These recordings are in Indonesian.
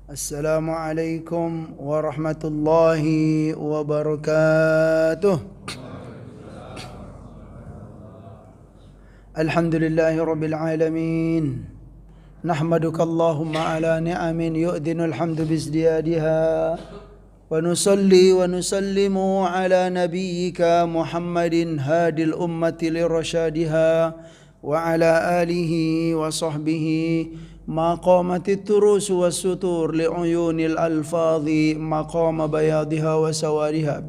Assalamualaikum warahmatullahi wabarakatuh. Alhamdulillahi rabbil alamin. Nahmaduka Allahumma ala ni'amin yu'dhinul hamdu bizdiyadiha. Wa nusalli wa nusallimu ala nabiyyika Muhammadin hadil ummati lirasyadiha wa ala alihi wa sahbihi ما قامت التروس والسطور لعيون الألفاظ مقام بياضها وسوارها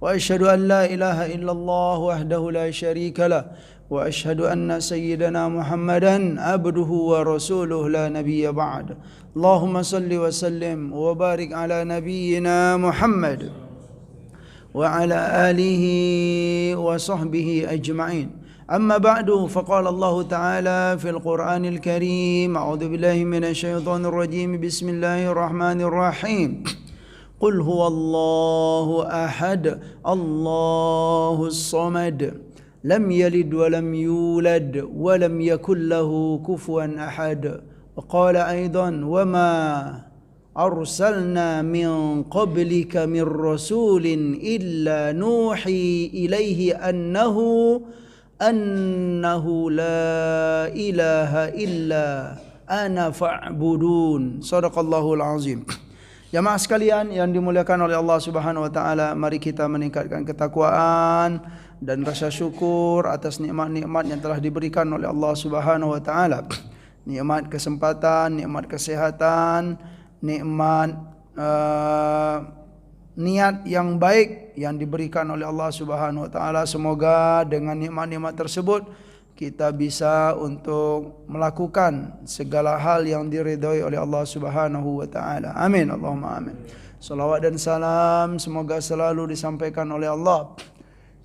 وأشهد أن لا إله إلا الله وحده لا شريك له وأشهد أن سيدنا محمدا عبده ورسوله لا نبي بعد اللهم صل وسلم وبارك على نبينا محمد وعلى آله وصحبه أجمعين أما بعد فقال الله تعالى في القرآن الكريم أعوذ بالله من الشيطان الرجيم بسم الله الرحمن الرحيم قل هو الله أحد الله الصمد لم يلد ولم يولد ولم يكن له كفوا أحد وقال أيضا وما أرسلنا من قبلك من رسول إلا نوحي إليه annahu la ilaha illa ana fa'budun. Shadaqallahul azim. Jamaah sekalian yang dimuliakan oleh Allah Subhanahu wa taala, mari kita meningkatkan ketakwaan dan rasa syukur atas nikmat-nikmat yang telah diberikan oleh Allah Subhanahu wa taala. Nikmat kesempatan, nikmat kesehatan, nikmat niat yang baik yang diberikan oleh Allah Subhanahu wa taala. Semoga dengan nikmat-nikmat tersebut kita bisa untuk melakukan segala hal yang diridhai oleh Allah Subhanahu wa taala. Amin Allahumma amin. Salawat dan salam semoga selalu disampaikan oleh Allah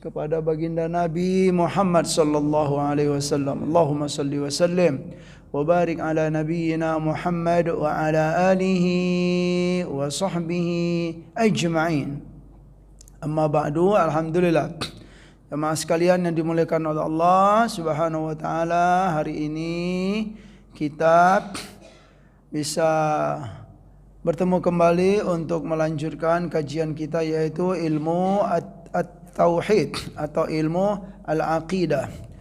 kepada baginda Nabi Muhammad sallallahu alaihi wasallam. Allahumma salli wa sallim wa barik ala nabiyyina Muhammad wa ala alihi wa sahbihi ajma'in. Amma ba'du, alhamdulillah. Jemaah sekalian yang dimuliakan oleh Allah Subhanahu wa taala, hari ini kita bisa bertemu kembali untuk melanjutkan kajian kita, yaitu ilmu at-tauhid atau ilmu al-aqidah.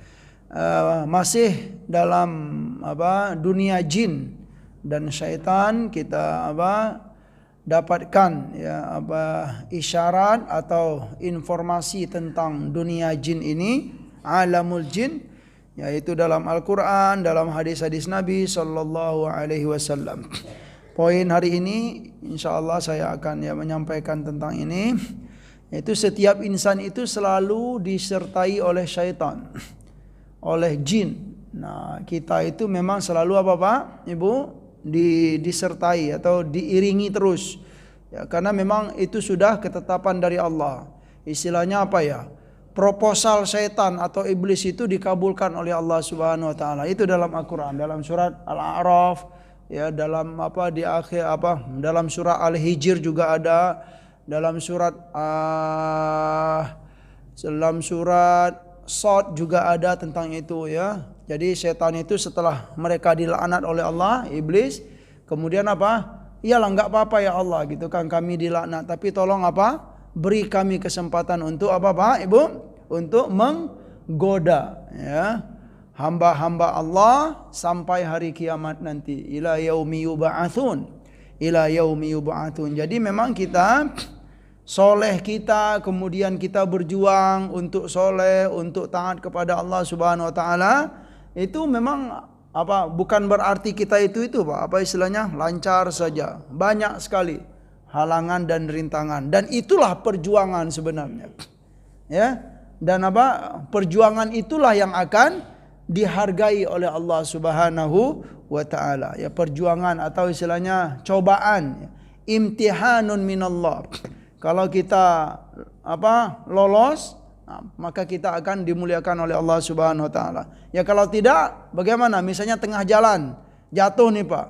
Masih dalam dunia jin dan syaitan, kita dapatkan isyarat atau informasi tentang dunia jin ini, alamul jin, yaitu dalam Al-Quran, dalam hadis-hadis Nabi sallallahu alaihi wasallam. Poin hari ini insyaallah saya akan menyampaikan tentang ini, yaitu setiap insan itu selalu disertai oleh syaitan, oleh jin. Nah, kita itu memang selalu Ibu, disertai atau diiringi terus. Ya, karena memang itu sudah ketetapan dari Allah. Istilahnya proposal syaitan atau iblis itu dikabulkan oleh Allah Subhanahu wa taala. Itu dalam Al-Qur'an, dalam surat Al-A'raf, dalam di akhir dalam surah Al-Hijr juga ada, dalam surat Shad juga ada tentang itu ya. Jadi setan itu setelah mereka dilaknat oleh Allah, iblis, kemudian iyalah enggak apa-apa ya Allah gitu kan, kami dilaknat, tapi tolong beri kami kesempatan untuk Ibu, untuk menggoda ya hamba-hamba Allah sampai hari kiamat nanti, ila yaumi yub'atsun, ila yaumi yub'atsun. Jadi memang kita soleh, kita kemudian kita berjuang untuk soleh, untuk taat kepada Allah Subhanahu wa taala, itu memang bukan berarti kita itu istilahnya lancar saja. Banyak sekali halangan dan rintangan, dan itulah perjuangan sebenarnya. Ya. Dan perjuangan itulah yang akan dihargai oleh Allah Subhanahu wa taala. Ya, perjuangan atau istilahnya cobaan, imtihanun minallah. Kalau kita lolos, maka kita akan dimuliakan oleh Allah Subhanahu wa taala. Ya, kalau tidak, bagaimana? Misalnya tengah jalan jatuh nih Pak.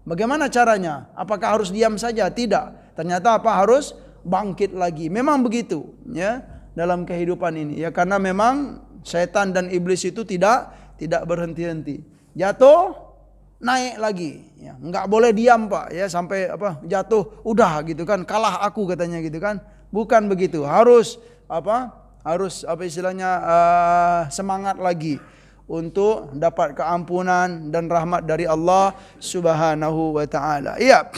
Bagaimana caranya? Apakah harus diam saja? Tidak. Ternyata harus bangkit lagi. Memang begitu ya dalam kehidupan ini. Ya, karena memang setan dan iblis itu tidak berhenti-henti. Jatuh, naik lagi. Ya, enggak boleh diam Pak ya sampai apa jatuh udah gitu kan kalah aku katanya gitu kan. Bukan begitu. Harus apa istilahnya semangat lagi untuk dapat keampunan dan rahmat dari Allah Subhanahu wa taala. Iya.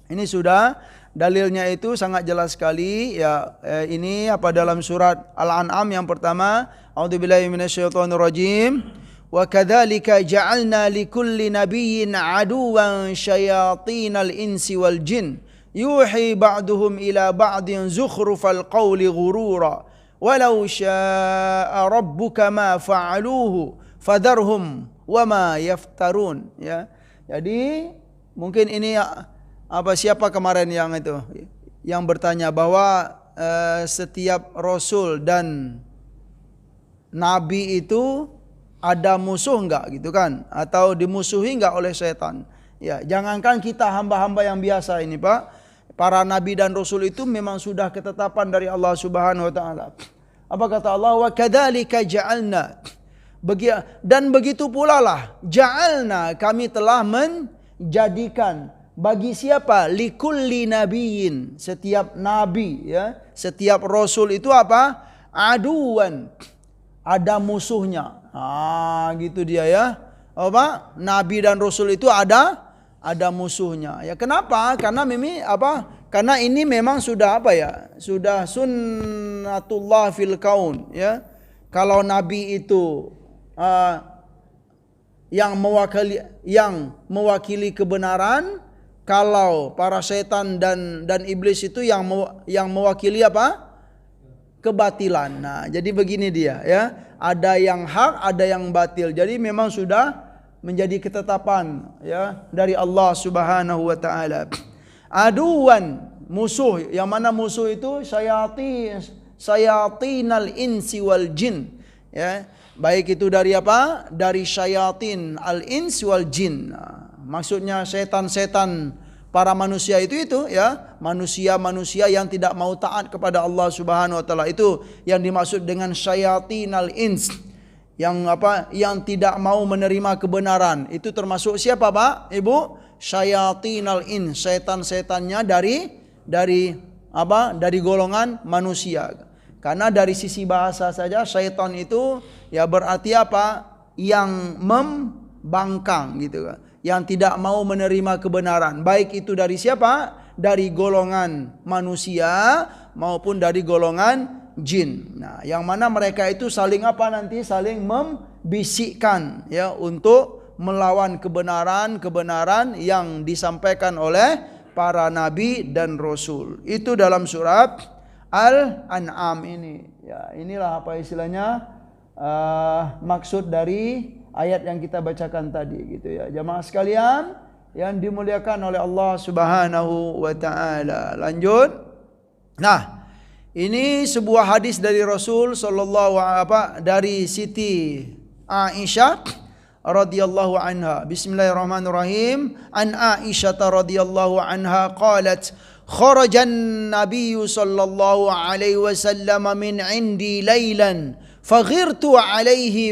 Ini sudah dalilnya itu sangat jelas sekali ya. Ini apa dalam surat Al-An'am yang pertama, a'udzubillahi minasyaitonirrajim. Wa kadzalika ja'alna likulli nabiyyin aduwan syayatinal insi wal jin yuhi ba'duhum ila ba'din zukhrufal qawli ghurura walau syaa rabbuka ma fa'aluhu fadharhum wama yaftarun ya. Jadi mungkin ini siapa kemarin yang bertanya bahwa setiap rasul dan nabi itu ada musuh enggak gitu kan, atau dimusuhi enggak oleh setan. Ya, jangankan kita hamba-hamba yang biasa ini Pak, para nabi dan rasul itu memang sudah ketetapan dari Allah Subhanahu wa taala. Apa kata Allah? Wa kadzalika ja'alna. Dan begitu pula lah ja'alna, kami telah menjadikan bagi siapa? Likulli nabiyyin, setiap nabi ya, setiap rasul itu apa? Aduan, ada musuhnya. Gitu dia ya. Apa? Nabi dan rasul itu ada musuhnya. Ya kenapa? Karena Karena ini memang sudah sudah sunnatullah fil kaun ya. Kalau nabi itu yang mewakili kebenaran, kalau para setan dan iblis itu yang mewakili kebatilan. Nah, jadi begini dia ya. Ada yang hak, ada yang batil. Jadi memang sudah menjadi ketetapan ya dari Allah Subhanahu wa taala. Aduan, musuh. Yang mana musuh itu? Syayatinal insi wal jin. Ya, baik itu dari Dari syayatin al-ins wal jin. Nah, maksudnya setan-setan para manusia itu ya, manusia-manusia yang tidak mau taat kepada Allah Subhanahu wa taala, itu yang dimaksud dengan syayatinal ins, yang tidak mau menerima kebenaran. Itu termasuk siapa Pak Ibu? Syayatinal ins, setan-setannya dari golongan manusia. Karena dari sisi bahasa saja syaitan itu ya berarti yang membangkang gitu kan, yang tidak mau menerima kebenaran, baik itu dari siapa? Dari golongan manusia maupun dari golongan jin. Nah, yang mana mereka itu saling saling membisikkan ya untuk melawan kebenaran yang disampaikan oleh para nabi dan rasul. Itu dalam surat Al-An'am ini. Ya, inilah istilahnya maksud dari ayat yang kita bacakan tadi gitu ya. Jamaah sekalian yang dimuliakan oleh Allah Subhanahu wa taala. Lanjut. Nah, ini sebuah hadis dari Rasul dari Siti Aisyah radhiyallahu anha. Bismillahirrahmanirrahim. An Aisyah radhiyallahu anha qalat kharajan nabiyyu sallallahu alaihi wasallam min indi lailan faghirtu alaihi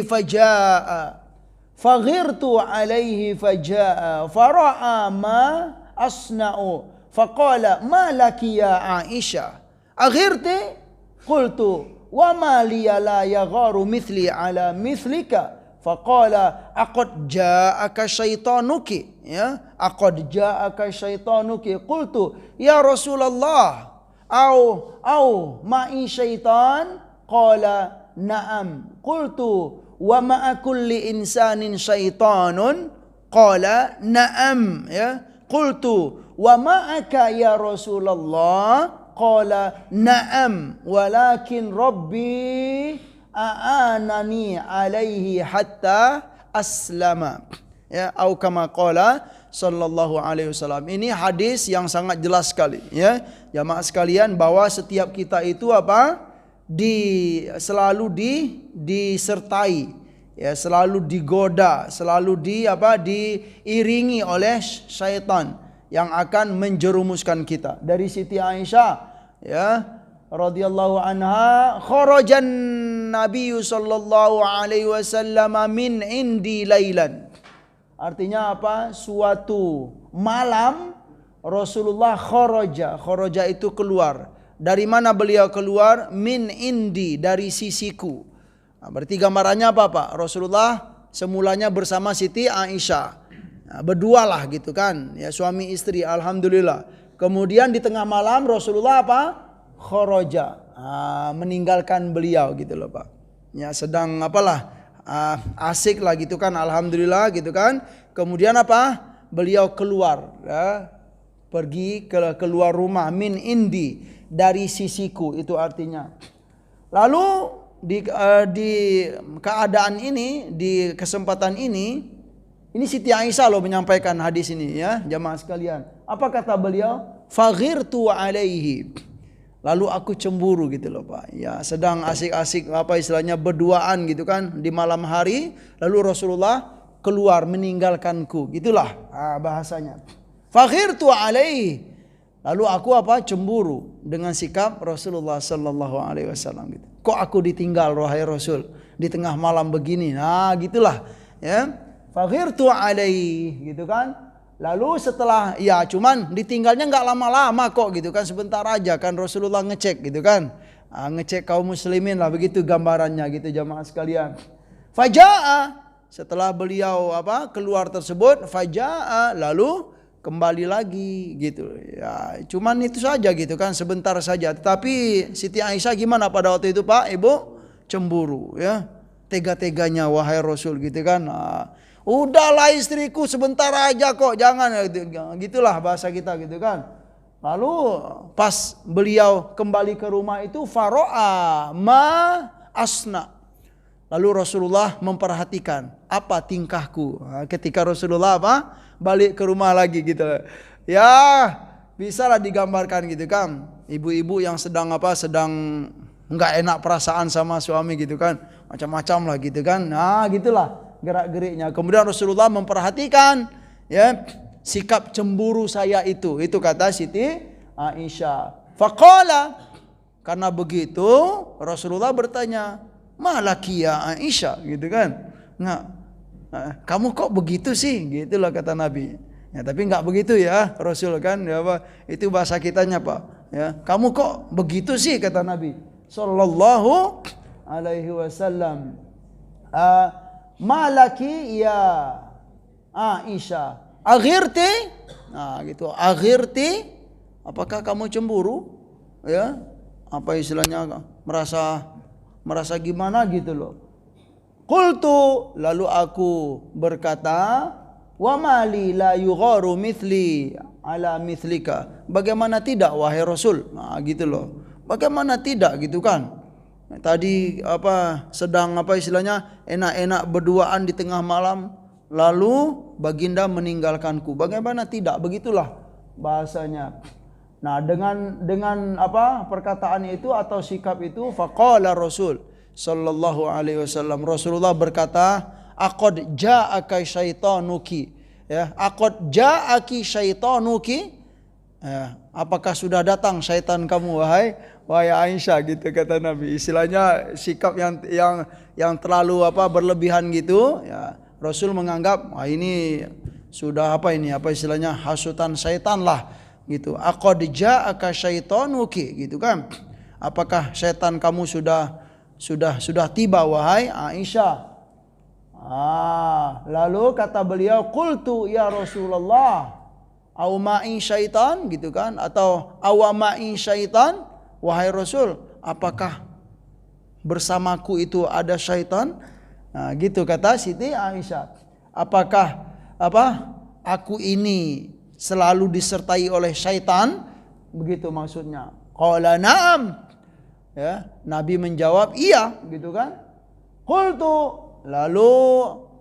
faja'a fara'a ma asna'u faqala ma laki ya Aisyah aghirti qultu wa ma liya la yagharu mithli ala mithlika faqala aqad ja'aka syaitanuki ya aqad ja'aka syaitanuki qultu ya Rasulullah au ma'i syaitan qala na'am qultu wa ma'a kulli insanin syaitanun qala na'am ya qultu wa ma'aka ya Rasulullah qala na'am walakin rabbi a'anani alaihi hatta aslama ya au kama qala sallallahu alaihi wasallam. Ini hadis yang sangat jelas sekali ya jamaah sekalian, bahwa setiap kita itu selalu disertai ya, selalu digoda, selalu diiringi oleh syaitan yang akan menjerumuskan kita. Dari Siti Aisyah ya radhiyallahu anha, kharajan nabiyyu sallallahu alaihi wasallam min indi lailan. Artinya apa? Suatu malam Rasulullah kharaja. Kharaja itu keluar. Dari mana beliau keluar? Min indi, dari sisiku. Nah, berarti gambarannya apa Pak? Rasulullah semulanya bersama Siti Aisyah. Nah, berdualah gitu kan. Ya, suami istri, alhamdulillah. Kemudian di tengah malam Rasulullah apa? Kharaja. Meninggalkan beliau gitu loh Pak. Ya, sedang apalah? Asik lah gitu kan, alhamdulillah gitu kan. Kemudian apa? Beliau keluar, ya, pergi keluar rumah, min indi, dari sisiku, itu artinya. Lalu di keadaan ini, di kesempatan ini Siti Aisyah loh menyampaikan hadis ini ya, jamaah sekalian. Apa kata beliau? Faghirtu alaihi. Lalu aku cemburu gitu loh Pak. Ya, sedang asik-asik apa istilahnya berduaan gitu kan di malam hari, lalu Rasulullah keluar meninggalkanku. Gitulah bahasanya. Faghirtu alaihi. Lalu aku apa? Cemburu dengan sikap Rasulullah sallallahu alaihi wasallam gitu. Kok aku ditinggal wahai Rasul di tengah malam begini? Nah, gitulah ya. Faghirtu alaihi gitu kan. Lalu setelah ya cuman ditinggalnya nggak lama-lama kok gitu kan, sebentar aja kan Rasulullah ngecek gitu kan, ngecek kaum muslimin lah, begitu gambarannya gitu jamaah sekalian. Fajaa, setelah beliau apa keluar tersebut, fajaa, lalu kembali lagi gitu ya, cuman itu saja gitu kan, sebentar saja. Tetapi Siti Aisyah gimana pada waktu itu Pak Ibu? Cemburu ya, tega-teganya wahai Rasul gitu kan. Udahlah istriku, sebentar aja kok, jangan gitulah bahasa kita gitu kan. Lalu pas beliau kembali ke rumah itu, faro'a ma asna. Lalu Rasulullah memperhatikan apa tingkahku. Ketika Rasulullah apa balik ke rumah lagi gitu. Ya bisalah digambarkan gitu kan. Ibu-ibu yang sedang nggak enak perasaan sama suami gitu kan, macam-macam lah gitu kan. Nah gitulah gerak-geriknya. Kemudian Rasulullah memperhatikan ya sikap cemburu saya itu kata Siti Aisyah. Faqala, karena begitu Rasulullah bertanya, malaki ya Aisyah gitu kan. Nggak, kamu kok begitu sih? Gitulah kata Nabi. Ya, tapi nggak begitu ya Rasul kan, ya apa? Itu bahasa kitanya Pak. Ya, kamu kok begitu sih kata Nabi sallallahu alaihi wasallam. Malaki ya Aisyah, aghirti, nah gitu, aghirti, apakah kamu cemburu? Ya, apa istilahnya, merasa gimana gitu loh. Qultu, lalu aku berkata, wa mali la yugharu mithli ala mithlika. Bagaimana tidak wahai Rasul? Nah gitu loh. Bagaimana tidak gitu kan? Tadi sedang istilahnya enak-enak berduaan di tengah malam, lalu baginda meninggalkanku. Bagaimana tidak? Begitulah bahasanya. Nah, dengan perkataan itu atau sikap itu, faqala Rasul sallallahu alaihi wasallam, Rasulullah berkata, aqad ja'aka syaitanuki. Ya, aqad ja'aki syaitanuki. Ya, apakah sudah datang syaitan kamu wahai Aisyah gitu kata Nabi. Istilahnya sikap yang terlalu berlebihan gitu ya. Rasul menganggap ini sudah istilahnya hasutan syaitan lah gitu. Aqad ja'aka syaitanuki gitu kan. Apakah syaitan kamu sudah tiba wahai Aisyah? Lalu kata beliau, qultu ya Rasulullah, au ma'i syaitan gitu kan, atau awama'i syaitan, wahai Rasul, apakah bersamaku itu ada syaitan? Nah, gitu kata Siti Aisyah. Apakah aku ini selalu disertai oleh syaitan? Begitu maksudnya. Qala na'am. Ya, Nabi menjawab iya gitu kan. Qultu, lalu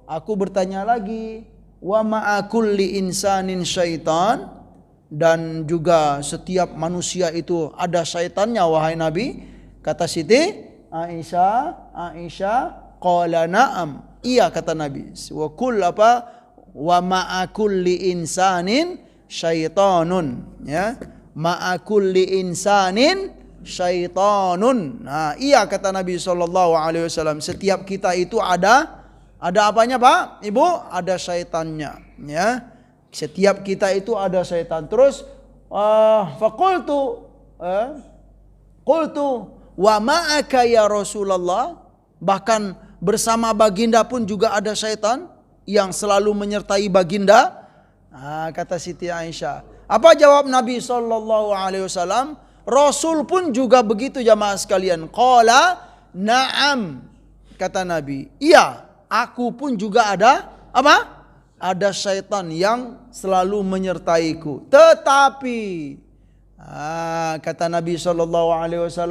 aku bertanya lagi, wa ma'a kulli insanin syaitan, dan juga setiap manusia itu ada syaitannya wahai Nabi. Kata Siti Aisyah, qala na'am, iya kata Nabi. Wa ma'a kulli insanin syaitanun, ya, ma'a kulli insanin syaitanun. Nah, iya kata Nabi sallallahu alaihi wasallam, setiap kita itu ada Ada apanya Pak? Ibu? Ada syaitannya. Ya. Setiap kita itu ada syaitan. Terus faqultu wa ma'aka ya Rasulullah. Bahkan bersama baginda pun juga ada syaitan yang selalu menyertai baginda. Kata Siti Aisyah. Apa jawab Nabi SAW? Rasul pun juga begitu jamaah sekalian. Qala na'am. Kata Nabi. Iya, aku pun juga ada apa? Ada syaitan yang selalu menyertaiku. Tetapi kata Nabi SAW,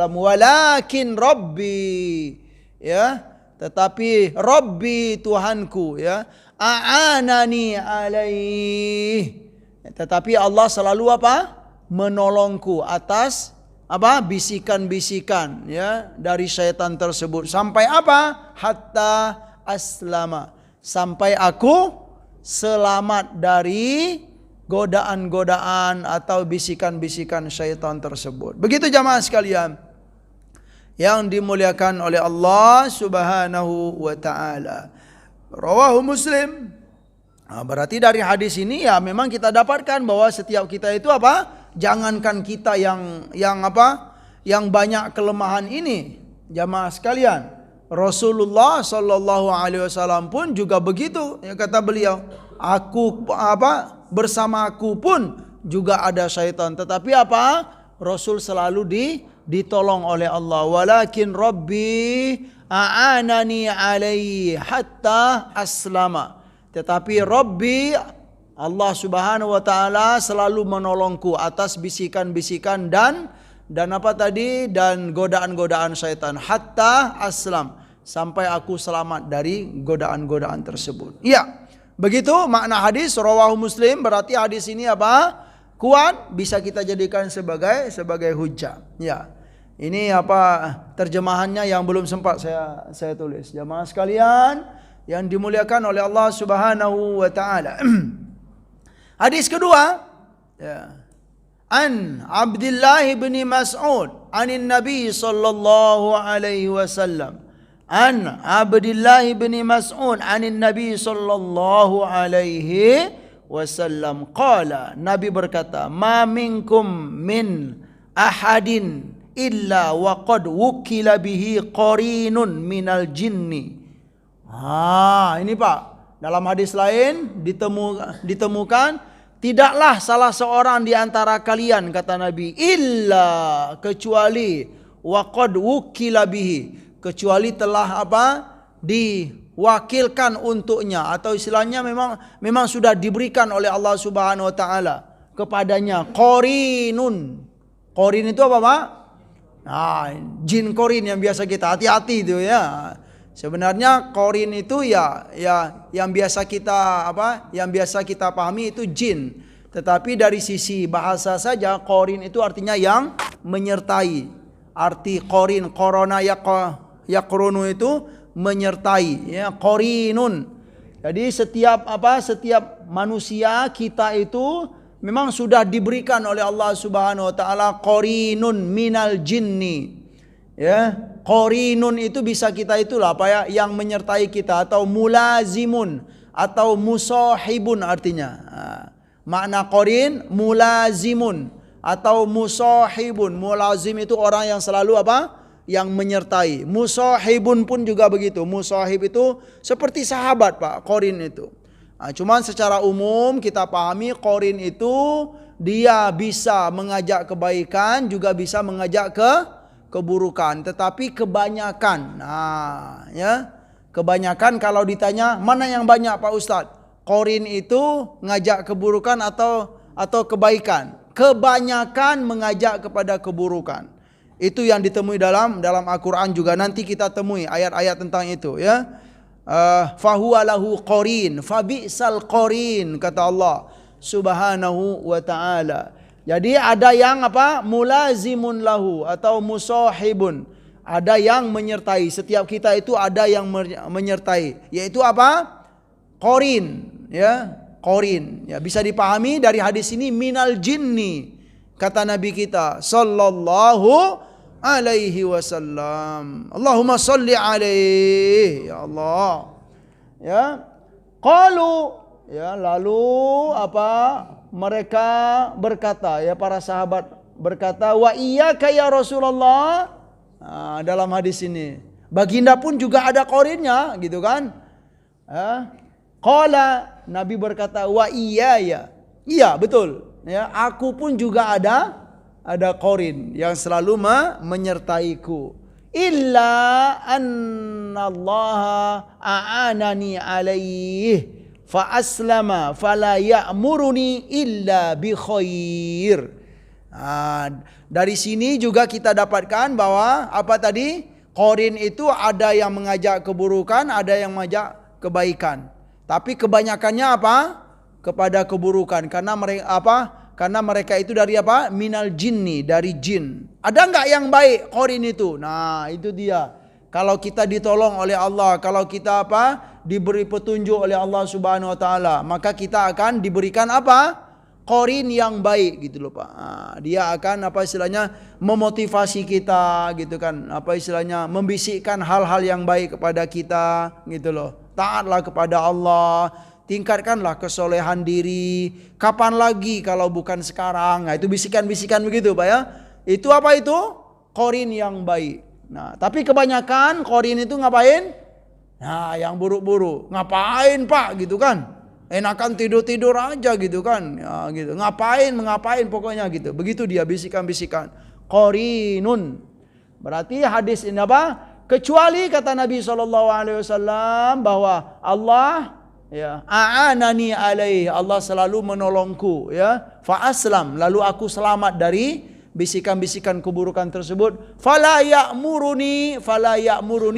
walakin Rabbi, ya, tetapi Rabbi Tuhanku, ya, a'anani alaih. Tetapi Allah selalu apa? Menolongku atas apa? Bisikan-bisikan, ya, dari syaitan tersebut. Sampai apa? Hatta aslama. Sampai aku selamat dari godaan-godaan atau bisikan-bisikan syaitan tersebut. Begitu jamaah sekalian yang dimuliakan oleh Allah Subhanahu wa taala. Rawahu Muslim. Berarti dari hadis ini ya memang kita dapatkan bahwa setiap kita itu apa? Jangankan kita yang apa? Yang banyak kelemahan ini, jamaah sekalian. Rasulullah sallallahu alaihi wasallam pun juga begitu. Ya, kata beliau, aku apa? Bersamaku pun juga ada syaitan. Tetapi apa? Rasul selalu ditolong oleh Allah. Walakin Rabbi a'anani alaihi hatta aslama. Tetapi Rabbi Allah Subhanahu wa taala selalu menolongku atas bisikan-bisikan dan apa tadi? Dan godaan-godaan syaitan hatta aslam, sampai aku selamat dari godaan-godaan tersebut. Iya. Begitu makna hadis rawahu Muslim. Berarti hadis ini apa? Kuat, bisa kita jadikan sebagai hujjah. Ya. Ini apa terjemahannya yang belum sempat saya tulis. Jamaah sekalian yang dimuliakan oleh Allah Subhanahu wa taala. Hadis kedua, ya. An Abdullah bin Mas'ud anin Nabi sallallahu alaihi wasallam. An Abdullah bin Mas'ud anin Nabi sallallahu alaihi wasallam qala, Nabi berkata, ma minkum min ahadin illa wa qad wukila bihi qarinun minal jinni. Ini Pak, dalam hadis lain ditemukan tidaklah salah seorang di antara kalian, kata Nabi, illa, kecuali, wa qad wukila bihi, kecuali telah apa? Diwakilkan untuknya, atau istilahnya memang sudah diberikan oleh Allah Subhanahu wa taala kepadanya qarinun. Qarin itu apa, Pak? Jin qarin yang biasa kita hati-hati itu ya. Sebenarnya qarin itu ya yang biasa kita yang biasa kita pahami itu jin. Tetapi dari sisi bahasa saja qarin itu artinya yang menyertai. Arti qarin, korona yaqrunu itu menyertai, ya, qarinun. Jadi setiap manusia kita itu memang sudah diberikan oleh Allah Subhanahu wa taala qarinun minal jinni. Ya, qarinun itu bisa kita itulah apa ya, yang menyertai kita, atau mulazimun atau musahibun artinya. Makna qarin mulazimun atau musahibun. Mulazim itu orang yang selalu apa? Yang menyertai. Musahibun pun juga begitu. Musahib itu seperti sahabat, Pak, qarin itu. Cuman secara umum kita pahami qarin itu dia bisa mengajak kebaikan, juga bisa mengajak keburukan. Tetapi kebanyakan, kebanyakan kalau ditanya mana yang banyak Pak Ustadz, qarin itu ngajak keburukan atau kebaikan? Kebanyakan mengajak kepada keburukan. Itu yang ditemui dalam Al-Quran juga, nanti kita temui ayat-ayat tentang itu, ya. Fahuwa lahu qarin, fabi'sal qarin, kata Allah Subhanahu wa ta'ala. Jadi ada yang apa? Mulazimun lahu atau musahibun. Ada yang menyertai. Setiap kita itu ada yang menyertai. Yaitu apa? Qarin, ya. Qarin, ya, bisa dipahami dari hadis ini minal jinni, kata Nabi kita sallallahu alaihi wasallam. Allahumma salli alaihi, ya Allah. Ya. Qalu, ya, lalu apa? Mereka berkata, ya, para sahabat berkata, wa iyyaka ya Rasulullah. Nah, dalam hadis ini, baginda pun juga ada qarinnya, gitu kan? Qala, Nabi berkata, wa iyaya. Iya, betul. Ya, aku pun juga ada qarin yang selalu menyertaiku. Illa annallaha a'anani alaih fa aslama fala ya'muruni illa bi khair. Dari sini juga kita dapatkan bahwa apa tadi? Qarin itu ada yang mengajak keburukan, ada yang mengajak kebaikan. Tapi kebanyakannya apa? Kepada keburukan. Karena mereka apa? Karena mereka itu dari apa? Minal jinni, dari jin. Ada enggak yang baik qarin itu? Nah, itu dia. Kalau kita ditolong oleh Allah, kalau kita apa? Diberi petunjuk oleh Allah Subhanahu wa taala, maka kita akan diberikan apa? Qarin yang baik, gitu loh, Pak. Nah, dia akan apa istilahnya? Memotivasi kita, gitu kan. Apa istilahnya? Membisikkan hal-hal yang baik kepada kita, gitu loh. Taatlah kepada Allah. Tingkatkanlah kesolehan diri. Kapan lagi kalau bukan sekarang? Nah, itu bisikan-bisikan begitu, Pak, ya. Itu apa itu? Qarin yang baik. Nah, tapi kebanyakan qarin itu ngapain? Nah, yang buruk-buruk. Ngapain, Pak, gitu kan? Enakan tidur-tidur aja, gitu kan? Ya, gitu. Ngapain pokoknya gitu. Begitu dia bisikan-bisikan. Qarinun. Berarti hadis ini apa? Kecuali kata Nabi SAW bahwa Allah, ya, a'anani alaih, Allah selalu menolongku, ya, fa aslam, lalu aku selamat dari bisikan-bisikan keburukan tersebut. Fala ya'muruni,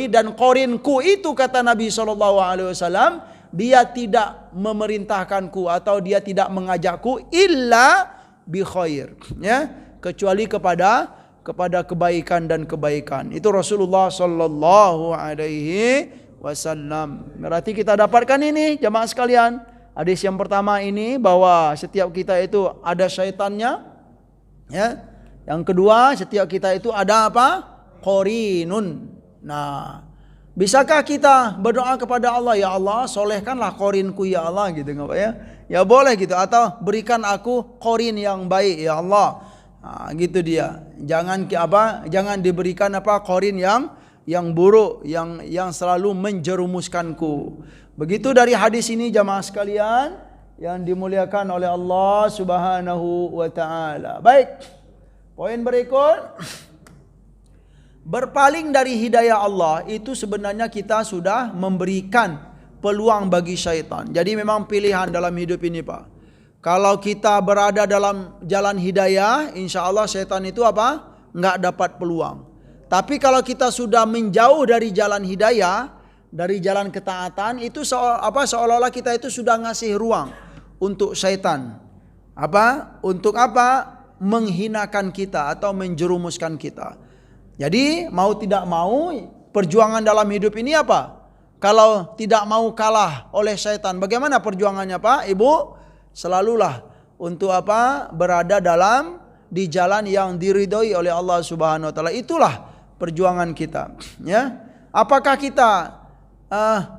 dan qorinku itu kata Nabi SAW, dia tidak memerintahkanku atau dia tidak mengajakku illa bi khair, ya, kecuali kepada kebaikan dan kebaikan. Itu Rasulullah sallallahu alaihi wasallam. Berarti kita dapatkan ini jamaah sekalian. Hadis yang pertama ini bahwa setiap kita itu ada syaitannya, ya. Yang kedua, setiap kita itu ada apa? Qarinun. Nah, bisakah kita berdoa kepada Allah, ya Allah, solehkanlah qarinku ya Allah, gitu enggak, Pak, ya? Ya boleh gitu, atau berikan aku qarin yang baik ya Allah. Nah, gitu dia. Jangan diberikan apa? Qarin yang buruk, yang selalu menjerumuskanku. Begitu dari hadis ini jamaah sekalian yang dimuliakan oleh Allah Subhanahu wa taala. Baik. Poin berikut, berpaling dari hidayah Allah itu sebenarnya kita sudah memberikan peluang bagi syaitan. Jadi memang pilihan dalam hidup ini, Pak. Kalau kita berada dalam jalan hidayah, insya Allah syaitan itu apa? Enggak dapat peluang. Tapi kalau kita sudah menjauh dari jalan hidayah, dari jalan ketaatan, itu seolah-olah kita itu sudah ngasih ruang untuk syaitan. Untuk apa? Menghinakan kita atau menjerumuskan kita. Jadi mau tidak mau perjuangan dalam hidup ini apa? Kalau tidak mau kalah oleh syaitan, bagaimana perjuangannya, Pak, Ibu? Selalulah untuk apa? Berada di jalan yang diridhoi oleh Allah Subhanahu wa taala. Itulah perjuangan kita, ya. Apakah kita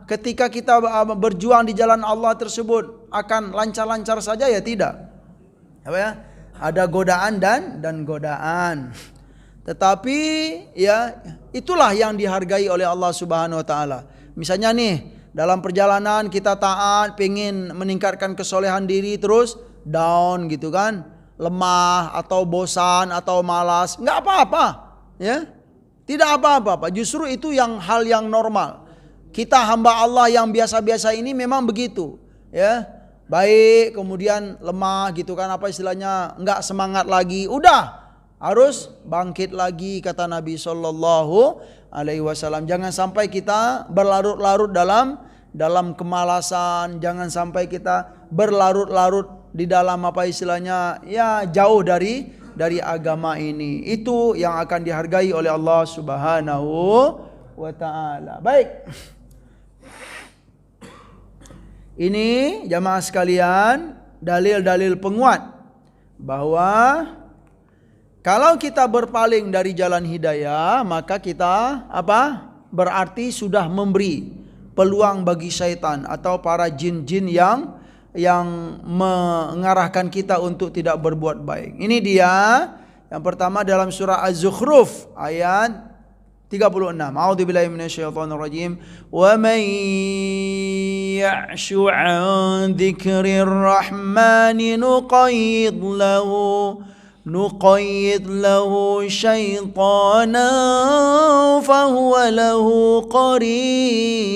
ketika kita berjuang di jalan Allah tersebut akan lancar-lancar saja? Ya tidak. Apa ya? Ada godaan dan godaan. Tetapi ya itulah yang dihargai oleh Allah Subhanahu wa taala. Misalnya nih, dalam perjalanan kita taat, pengen meningkatkan kesolehan diri, terus down gitu kan, lemah atau bosan atau malas, enggak apa-apa, ya. Tidak apa-apa, justru itu hal yang normal. Kita hamba Allah yang biasa-biasa ini memang begitu, ya. Baik, kemudian lemah gitu kan, apa istilahnya, enggak semangat lagi, udah harus bangkit lagi kata Nabi sallallahu alaihi wasallam. Jangan sampai kita berlarut-larut dalam kemalasan, jangan sampai kita berlarut-larut di dalam apa istilahnya, ya, jauh dari agama ini. Itu yang akan dihargai oleh Allah Subhanahu wa taala. Baik. Ini jamaah sekalian dalil-dalil penguat bahwa kalau kita berpaling dari jalan hidayah, maka kita berarti sudah memberi peluang bagi syaitan atau para jin-jin yang mengarahkan kita untuk tidak berbuat baik. Ini dia yang pertama dalam surah Az-Zukhruf ayat 36. A'udzubillahi minasyaitonir rajim. Wa man ya'shu 'an dzikrir rahmani nuqayyid lahu syaitanan fahuwa lahu qarin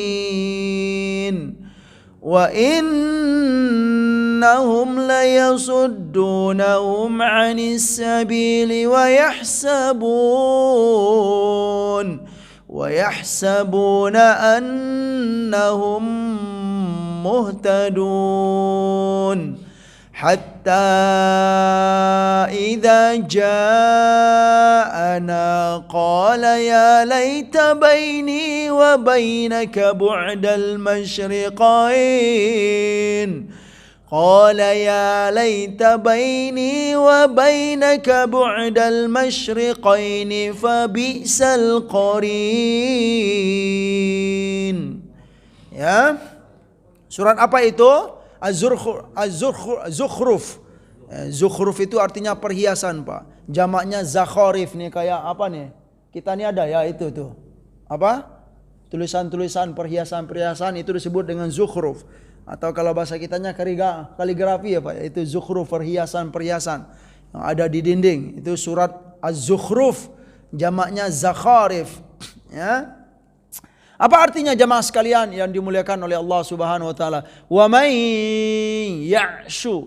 wa innahum layasuddunahum 'anis sabili wa yahsabuna annahum muhtadun hatta idza ja'ana qala ya laita baini wa bainaka bu'dal masyriqain قال يا ليت بيني وبينك بعد المشرقين فبئس القرين. Ya. Surat apa itu? Az-Zukhruf. Zukhruf itu artinya perhiasan, Pak. Jamaknya zakharif nih, kayak apa nih? Kita nih ada ya itu tuh. Apa? Tulisan-tulisan perhiasan-perhiasan itu disebut dengan zukhruf. Atau kalau bahasa kitanya kaligrafi ya Pak, itu zukhruf, perhiasan-perhiasan yang ada di dinding. Itu surat Az-Zukhruf, jamaknya zakharif. Ya. Apa artinya jamaah sekalian yang dimuliakan oleh Allah Subhanahu wa taala? Wa may ya'shu,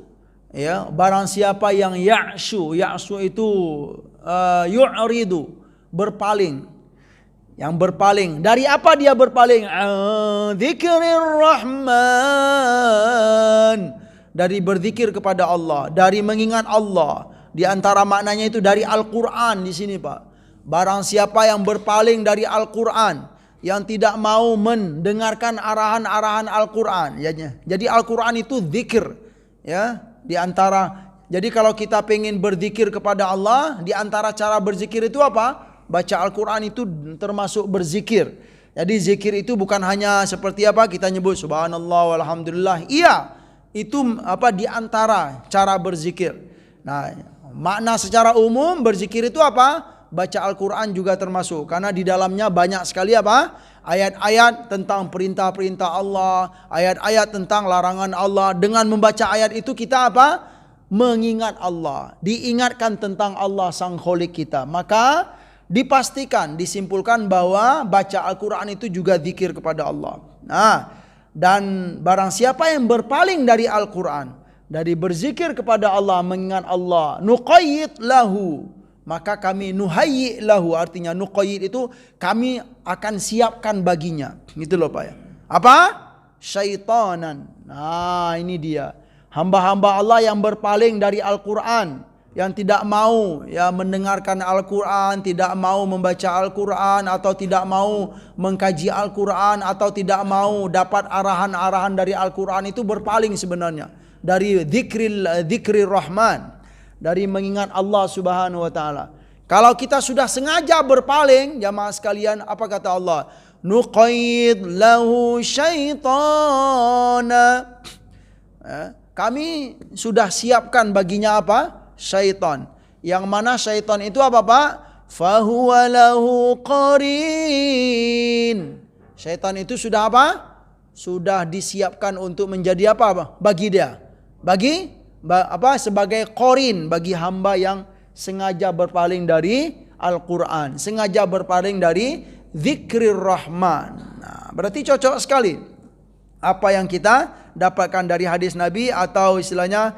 ya, barang siapa yang ya'shu itu yu'ridu, berpaling. Yang berpaling. Dari apa dia berpaling? Dzikrir Rahman. Dari berzikir kepada Allah, dari mengingat Allah. Di antara maknanya itu dari Al-Qur'an di sini, Pak. Barang siapa yang berpaling dari Al-Qur'an, yang tidak mau mendengarkan arahan-arahan Al-Qur'an, ya. Jadi Al-Qur'an itu zikir, ya. Di antara, jadi kalau kita pengen berzikir kepada Allah, di antara cara berzikir itu apa? Baca Al-Quran itu termasuk berzikir. Jadi zikir itu bukan hanya seperti apa kita nyebut subhanallah walhamdulillah. Iya, itu apa di antara cara berzikir. Nah, makna secara umum berzikir itu apa? Baca Al-Quran juga termasuk. Karena di dalamnya banyak sekali apa? Ayat-ayat tentang perintah-perintah Allah, ayat-ayat tentang larangan Allah. Dengan membaca ayat itu kita apa? Mengingat Allah, diingatkan tentang Allah Sang Khalik kita. Maka dipastikan, disimpulkan bahwa baca Al-Quran itu juga zikir kepada Allah. Nah, dan barang siapa yang berpaling dari Al-Quran, dari berzikir kepada Allah, mengingat Allah, nuqayyid lahu, maka kami nuhayyi lahu, artinya nuqayyid itu kami akan siapkan baginya. Gitu loh Pak ya. Apa? Syaitanan. Nah, ini dia. Hamba-hamba Allah yang berpaling dari Al-Quran, yang tidak mau ya mendengarkan Al-Quran, tidak mau membaca Al-Quran, atau tidak mau mengkaji Al-Quran, atau tidak mau dapat arahan-arahan dari Al-Quran, itu berpaling sebenarnya dari dzikrir Rahman, dari mengingat Allah Subhanahu wa taala. Kalau kita sudah sengaja berpaling, jamaah sekalian, apa kata Allah? Nuqayyid lahu syaitana. Kami sudah siapkan baginya apa? Syaitan. Yang mana syaitan itu apa Pak? Fahuwa lahu qarin. Syaitan itu sudah apa? Sudah disiapkan untuk menjadi apa bagi dia? Sebagai qarin bagi hamba yang sengaja berpaling dari Al-Quran, sengaja berpaling dari dzikrir Rahman. Nah, berarti cocok sekali apa yang kita dapatkan dari hadis Nabi, atau istilahnya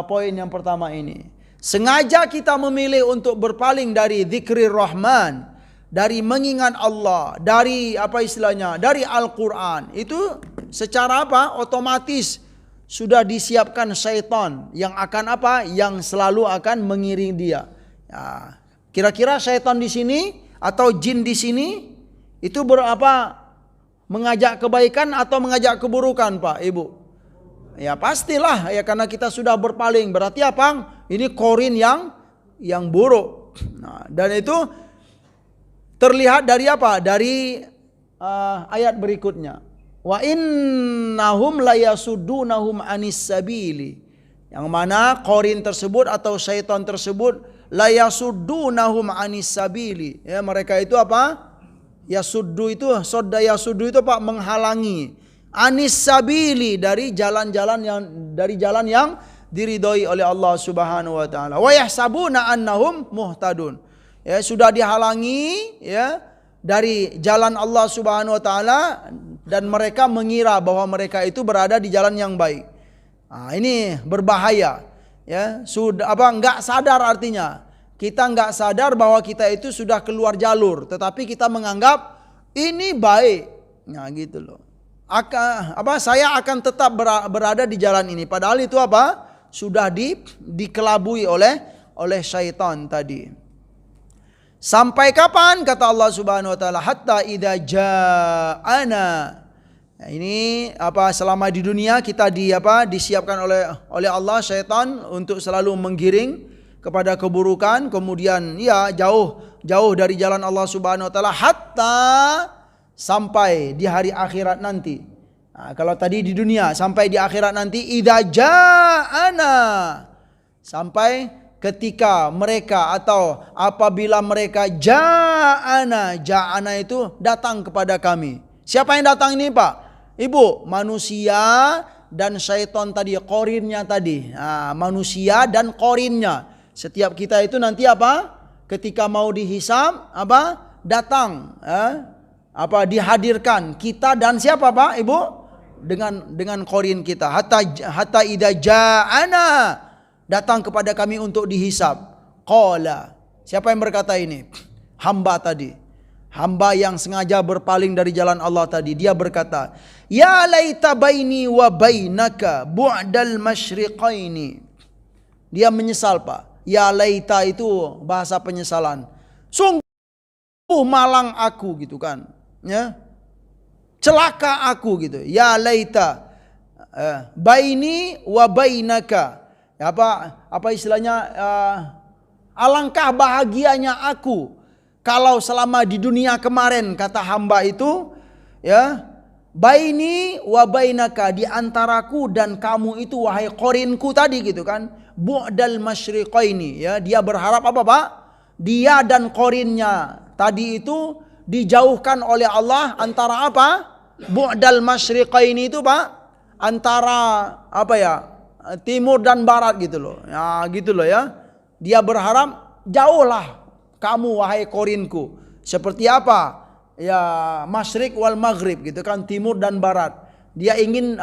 poin yang pertama ini. Sengaja kita memilih untuk berpaling dari dzikrir Rahman, dari mengingat Allah, dari apa istilahnya, dari Al-Quran. Itu secara apa? Otomatis sudah disiapkan syaitan yang akan apa? Yang selalu akan mengiring dia. Ya, kira-kira syaitan di sini atau jin di sini itu berapa? Mengajak kebaikan atau mengajak keburukan Pak Ibu? Ya pastilah ya, karena kita sudah berpaling. Berarti apa? Ini korin yang buruk. Nah, dan itu terlihat dari apa? Dari ayat berikutnya. Wa innahum layasuddunahum anis sabili. Yang mana qarin tersebut atau syaitan tersebut layasuddunahum anis sabili. Ya, mereka itu apa? Yasuddu itu, sodda yasuddu itu apa? Menghalangi. Anis sabili, dari jalan-jalan yang diridhoi oleh Allah Subhanahu wa taala. Wa yahsabuna annahum muhtadun. Ya, sudah dihalangi ya dari jalan Allah Subhanahu wa taala dan mereka mengira bahwa mereka itu berada di jalan yang baik. Nah, ini berbahaya. Ya, sudah enggak sadar artinya. Kita enggak sadar bahwa kita itu sudah keluar jalur, tetapi kita menganggap ini baik. Nah, gitu loh. Saya akan tetap berada di jalan ini, padahal itu apa? Sudah dikelabui oleh syaitan tadi. Sampai kapan kata Allah Subhanahu wa taala? Hatta idza ja'ana. Nah, ini selama di dunia kita disiapkan oleh Allah syaitan untuk selalu menggiring kepada keburukan, kemudian ya jauh dari jalan Allah Subhanahu wa taala hatta sampai di hari akhirat nanti. Nah, kalau tadi di dunia, sampai di akhirat nanti idza ja'ana, sampai ketika mereka atau apabila mereka ja'ana itu datang kepada kami. Siapa yang datang ini Pak? Ibu, manusia dan syaitan tadi, korinnya tadi. Nah, manusia dan korinnya. Setiap kita itu nanti ketika mau dihisab datang dihadirkan kita dan siapa Pak Ibu? Dengan korin kita. Hatta idza ja'ana, datang kepada kami untuk dihisab. Qala, siapa yang berkata ini? Hamba tadi. Hamba yang sengaja berpaling dari jalan Allah tadi. Dia berkata, ya laita baini wa bainaka bu'dal masyriqaini. Dia menyesal Pak. Ya laita itu bahasa penyesalan. Sungguh malang aku gitu kan. Ya. Celaka aku gitu. Ya laita baini wa bainaka. Apa istilahnya? Alangkah bahagianya aku kalau selama di dunia kemarin, kata hamba itu, ya, baini wa bainaka, di antaraku dan kamu itu wahai qorinku tadi gitu kan. Bu'dal masyriqaini, ya, dia berharap apa Pak? Dia dan qorinnya tadi itu dijauhkan oleh Allah antara apa? Bu'dal masyriqaini itu Pak, antara timur dan barat gitu loh. Ya, gitu loh ya. Dia berharap jauhlah kamu wahai korinku. Seperti apa? Ya, masyrik wal maghrib gitu kan, timur dan barat. Dia ingin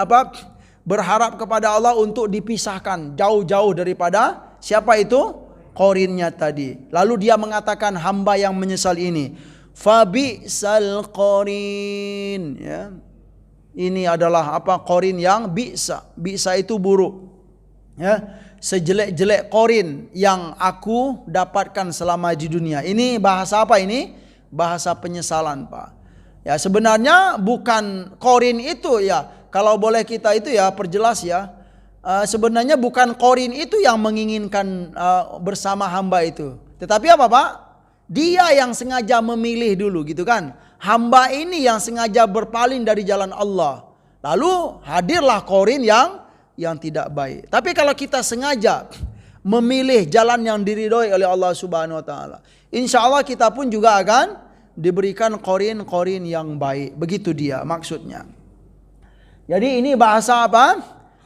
berharap kepada Allah untuk dipisahkan jauh-jauh daripada siapa itu? Korinnya tadi. Lalu dia mengatakan, hamba yang menyesal ini, fabi'sal qorin, ya. Ini adalah qorin yang bi'sa itu buruk. Ya, sejelek-jelek qorin yang aku dapatkan selama di dunia. Ini bahasa apa ini? Bahasa penyesalan Pak. Ya, sebenarnya bukan qorin itu ya. Kalau boleh kita itu ya perjelas ya. Sebenarnya bukan qorin itu yang menginginkan bersama hamba itu. Tetapi apa Pak? Dia yang sengaja memilih dulu gitu kan. Hamba ini yang sengaja berpaling dari jalan Allah. Lalu hadirlah qorin yang tidak baik. Tapi kalau kita sengaja memilih jalan yang diridhoi oleh Allah Subhanahu wa taala, insya Allah kita pun juga akan diberikan qorin yang baik. Begitu dia maksudnya. Jadi ini bahasa apa?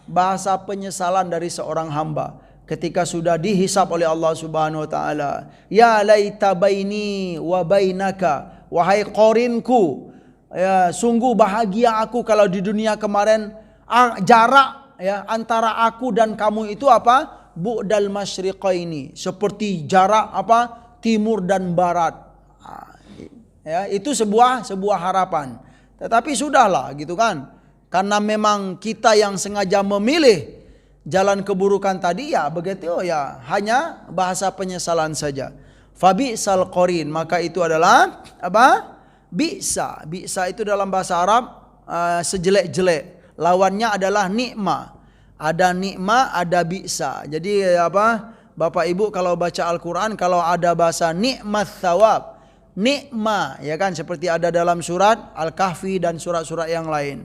Bahasa penyesalan dari seorang hamba ketika sudah dihisab oleh Allah Subhanahu wa taala. Ya laita baini wa bainaka, wahai qorinku, ya, sungguh bahagia aku kalau di dunia kemarin jarak ya antara aku dan kamu itu apa? Bu'dal masyriqaini, seperti jarak timur dan barat. Ya, itu sebuah harapan. Tetapi sudahlah gitu kan. Karena memang kita yang sengaja memilih jalan keburukan tadi, ya begitu ya, hanya bahasa penyesalan saja. Fabi'sal qorin, maka itu adalah apa? Bi'sa. Bi'sa itu dalam bahasa Arab sejelek-jelek. Lawannya adalah nikma. Ada nikma, ada bi'sa. Jadi Bapak Ibu kalau baca Al-Quran, kalau ada bahasa nikmat thawab, nikma ya kan, seperti ada dalam surat Al-Kahfi dan surat-surat yang lain.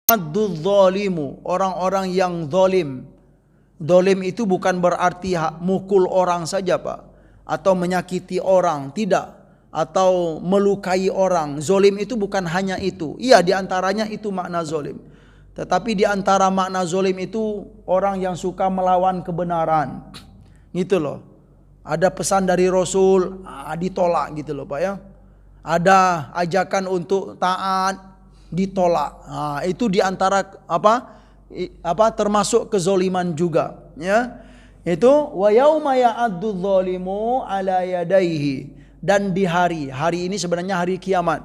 Adzul zalimu, orang-orang yang zalim. Zalim itu bukan berarti mukul orang saja, Pak, atau menyakiti orang, tidak, atau melukai orang. Zalim itu bukan hanya itu. Iya, diantaranya itu makna zalim. Tetapi diantara makna zalim itu orang yang suka melawan kebenaran. Gitu loh. Ada pesan dari Rasul, ditolak gitu loh, Pak ya. Ada ajakan untuk taat, ditolak. Nah, itu diantara termasuk kezoliman juga, ya. Itu wa yauma ya'addu dzalimu ala yadayhi, dan di hari ini sebenarnya hari kiamat,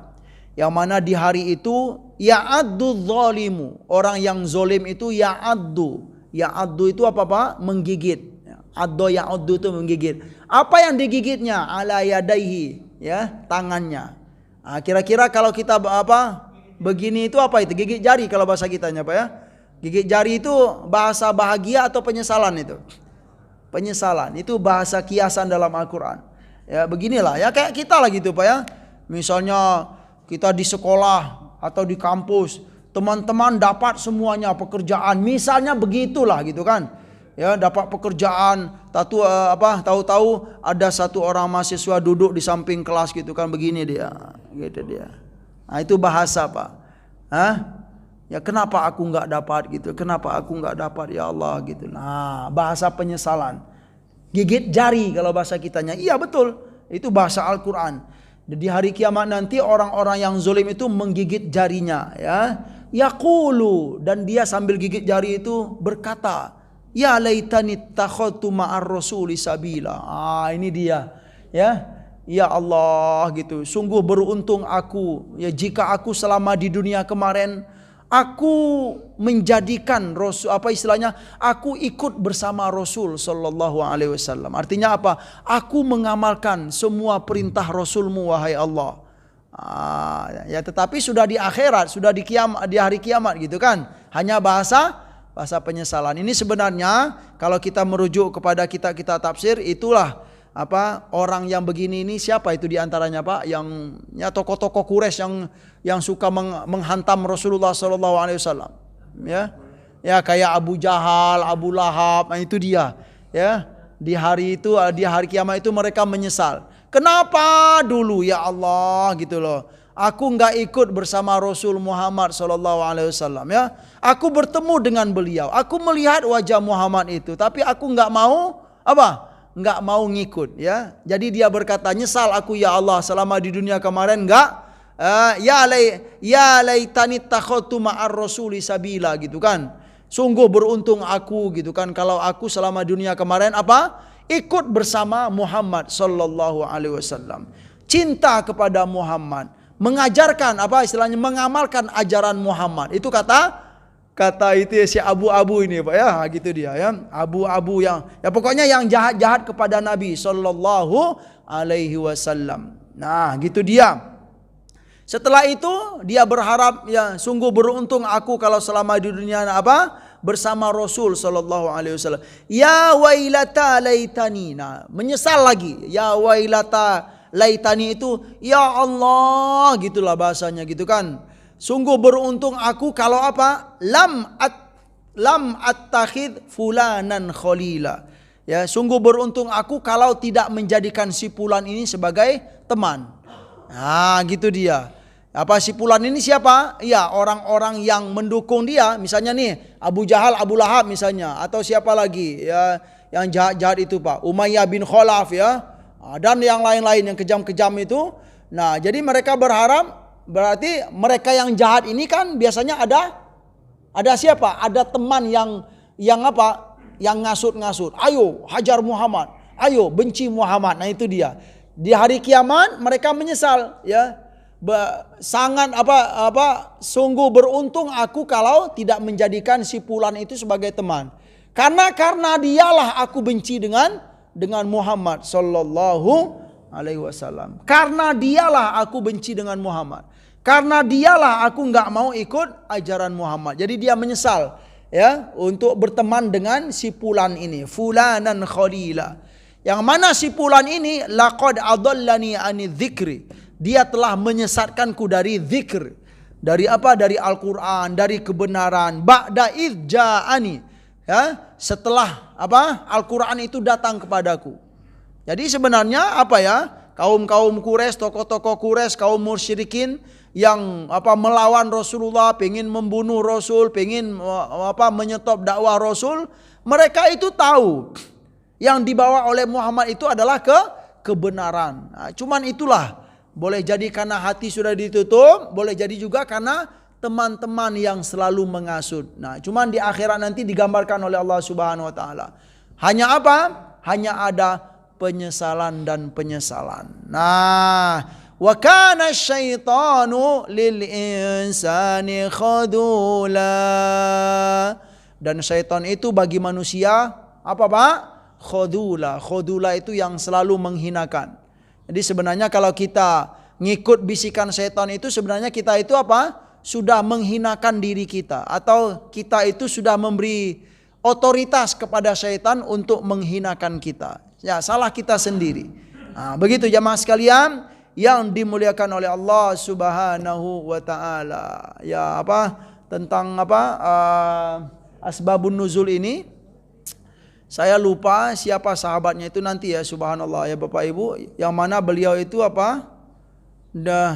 yang mana di hari itu ya'addu dzalimu, orang yang zolim itu ya'addu itu apa Pak? Menggigit. Addo ya'addu itu menggigit. Apa yang digigitnya? Ala yadayhi, ya, tangannya. Nah, kira-kira kalau kita begini itu apa itu? Gigit jari kalau bahasa kitanya, Pak ya. Gigit jari itu bahasa bahagia atau penyesalan itu? Penyesalan. Itu bahasa kiasan dalam Al-Quran. Ya, beginilah ya, kayak kita lah gitu, Pak ya. Misalnya kita di sekolah atau di kampus, teman-teman dapat semuanya pekerjaan, misalnya begitulah gitu kan. Ya, dapat pekerjaan, tahu-tahu ada satu orang mahasiswa duduk di samping kelas gitu kan, begini dia, gitu dia. Nah, itu bahasa, Pak. Hah? Ya, kenapa aku nggak dapat gitu? Kenapa aku nggak dapat ya Allah gitu? Nah, bahasa penyesalan. Gigit jari kalau bahasa kitanya. Iya betul, itu bahasa Al-Quran. Di hari kiamat nanti orang-orang yang zalim itu menggigit jarinya, ya. Yaqulu, dan dia sambil gigit jari itu berkata, ya laitani takhadtu ma'ar rasuli sabila. Ini dia, ya. Ya Allah gitu, sungguh beruntung aku, ya, jika aku selama di dunia kemarin aku menjadikan Rasul, aku ikut bersama Rasul sallallahu alaihi wasallam. Artinya apa? Aku mengamalkan semua perintah Rasulmu wahai Allah. Ya, tetapi sudah di akhirat, sudah di hari kiamat gitu kan. Hanya bahasa penyesalan. Ini sebenarnya kalau kita merujuk kepada kita tafsir, itulah orang yang begini ini siapa itu diantaranya, Pak, yang ya tokoh-tokoh Quraisy yang suka menghantam Rasulullah sallallahu alaihi wasallam, ya kayak Abu Jahal, Abu Lahab. Nah, itu dia, ya, di hari kiamat itu mereka menyesal. Kenapa dulu ya Allah gitu loh, aku nggak ikut bersama Rasul Muhammad sallallahu alaihi wasallam, ya. Aku bertemu dengan beliau, aku melihat wajah Muhammad itu, tapi aku nggak mau nggak mau ngikut, ya. Jadi dia berkata, nyesal aku ya Allah selama di dunia kemarin ya laitani takhadtu ma'ar rasuli sabila gitu kan. Sungguh beruntung aku gitu kan kalau aku selama dunia kemarin ikut bersama Muhammad sallallahu alaihi wasallam. Cinta kepada Muhammad, mengajarkan mengamalkan ajaran Muhammad. Itu kata itu ya, si abu-abu ini, Pak ya, gitu dia, ya. Abu-abu yang ya pokoknya yang jahat-jahat kepada Nabi sallallahu alaihi wasallam. Nah, gitu dia. Setelah itu dia berharap, ya, sungguh beruntung aku kalau selama di dunia bersama Rasul sallallahu alaihi wasallam. Ya wailata laitani. Nah, menyesal lagi. Ya wailata laitani itu ya Allah, gitulah bahasanya gitu kan. Sungguh beruntung aku kalau lam attakhid fulanan khalila. Ya, sungguh beruntung aku kalau tidak menjadikan si fulan ini sebagai teman. Nah, gitu dia. Si fulan ini siapa? Ya, orang-orang yang mendukung dia. Misalnya nih, Abu Jahal, Abu Lahab misalnya, atau siapa lagi, ya, yang jahat-jahat itu, Pak. Umayyah bin Khalaf, ya. Dan yang lain-lain yang kejam-kejam itu. Nah, jadi mereka berharap, berarti mereka yang jahat ini kan biasanya ada siapa? Ada teman yang ngasut-ngasut. Ayo hajar Muhammad, ayo benci Muhammad. Nah, itu dia. Di hari kiamat mereka menyesal, ya. Sangat sungguh beruntung aku kalau tidak menjadikan si fulan itu sebagai teman. Karena dialah aku benci dengan Muhammad sallallahu alaihi wasallam. Karena dialah aku benci dengan Muhammad. Karena dialah aku nggak mau ikut ajaran Muhammad. Jadi dia menyesal, ya, untuk berteman dengan si fulan ini, fulanan khalila. Yang mana si fulan ini laqad adallani ani dzikri. Dia telah menyesatkanku dari zikr. Dari apa? Dari Al-Quran, dari kebenaran. Ba'da idh ja'ani. Ya, setelah apa? Al-Quran itu datang kepadaku. Jadi sebenarnya apa ya? Kaum-kaum Quraisy, tokoh-tokoh Quraisy, kaum musyrikin yang apa melawan Rasulullah, pengen membunuh Rasul, pengen apa menyetop dakwah Rasul, mereka itu tahu yang dibawa oleh Muhammad itu adalah kebenaran. Nah, cuman itulah, boleh jadi karena hati sudah ditutup, boleh jadi juga karena teman-teman yang selalu mengasut. Nah, cuman di akhirat nanti digambarkan oleh Allah Subhanahu wa taala. Hanya apa? Hanya ada penyesalan dan penyesalan. Nah, wa kana syaitanu lil insani khadula. Dan syaitan itu bagi manusia apa, Pak? Khadula. Khadula itu yang selalu menghinakan. Jadi sebenarnya kalau kita ngikut bisikan setan itu, sebenarnya kita itu apa? Sudah menghinakan diri kita, atau kita itu sudah memberi otoritas kepada setan untuk menghinakan kita. Ya, salah kita sendiri. Nah, begitu jamaah sekalian yang dimuliakan oleh Allah Subhanahu wa taala. Ya, apa? Tentang apa? Asbabun nuzul ini saya lupa siapa sahabatnya itu nanti ya, subhanallah ya Bapak Ibu, yang mana beliau itu apa?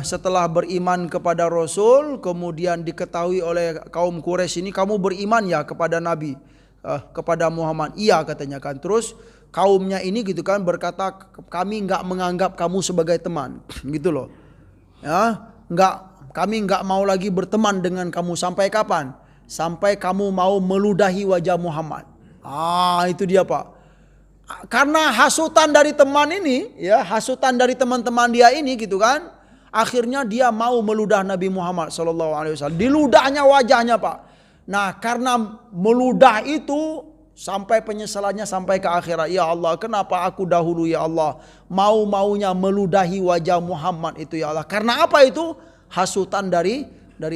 Setelah beriman kepada Rasul, kemudian diketahui oleh kaum Quraisy ini, kamu beriman ya kepada Nabi, kepada Muhammad. Iya katanya kan. Terus kaumnya ini gitu kan berkata, kami enggak menganggap kamu sebagai teman, gitu loh. Ya, kami enggak mau lagi berteman dengan kamu sampai kapan? Sampai kamu mau meludahi wajah Muhammad. Itu dia Pak. Karena hasutan dari teman ini, ya, hasutan dari teman-teman dia ini gitu kan, akhirnya dia mau meludah Nabi Muhammad SAW. Diludahnya wajahnya Pak. Nah, karena meludah itu sampai penyesalannya sampai ke akhirat. Ya Allah, kenapa aku dahulu ya Allah mau-maunya meludahi wajah Muhammad itu ya Allah. Karena apa itu? Hasutan dari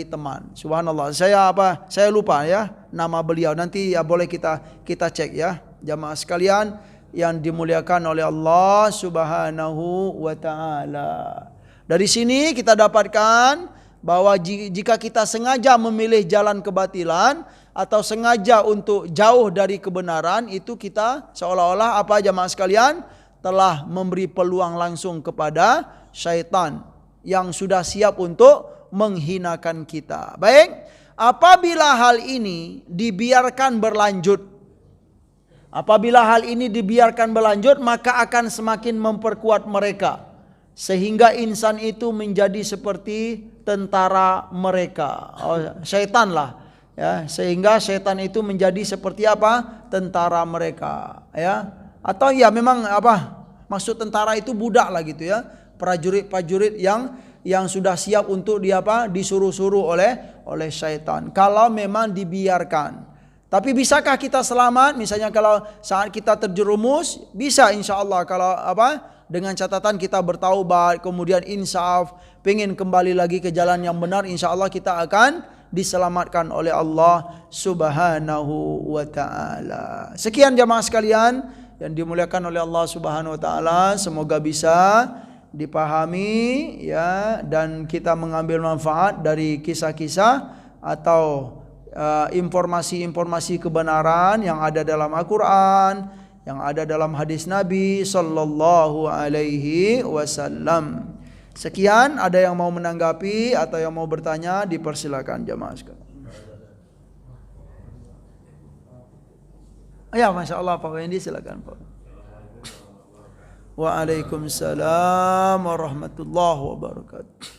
teman. Subhanallah. Saya lupa ya nama beliau. Nanti ya boleh kita cek ya. Jamaah sekalian yang dimuliakan oleh Allah Subhanahu wa taala. Dari sini kita dapatkan bahwa jika kita sengaja memilih jalan kebatilan atau sengaja untuk jauh dari kebenaran, itu kita seolah-olah apa jamaah sekalian telah memberi peluang langsung kepada syaitan yang sudah siap untuk menghinakan kita. Baik, apabila hal ini dibiarkan berlanjut, maka akan semakin memperkuat mereka, sehingga insan itu menjadi seperti tentara mereka. Syaitan lah, ya, sehingga syaitan itu menjadi seperti apa? Tentara mereka, ya. Atau ya memang apa? Maksud tentara itu budak lah gitu ya. Prajurit-prajurit yang sudah siap untuk disuruh-suruh oleh syaitan. Kalau memang dibiarkan. Tapi bisakah kita selamat? Misalnya kalau saat kita terjerumus, bisa insya-Allah kalau dengan catatan kita bertaubat, kemudian insaf, pengen kembali lagi ke jalan yang benar, insya-Allah kita akan diselamatkan oleh Allah Subhanahu wa taala. Sekian jamaah sekalian yang dimuliakan oleh Allah Subhanahu wa taala, semoga bisa dipahami ya, dan kita mengambil manfaat dari kisah-kisah atau informasi-informasi kebenaran yang ada dalam Al-Quran, yang ada dalam hadis Nabi sallallahu alaihi wasallam. Sekian, ada yang mau menanggapi atau yang mau bertanya, dipersilakan jamaah sekalian. Ya, Masya Allah Pak Wendy, silakan Pak. Waalaikumsalam warahmatullahi wabarakatuh.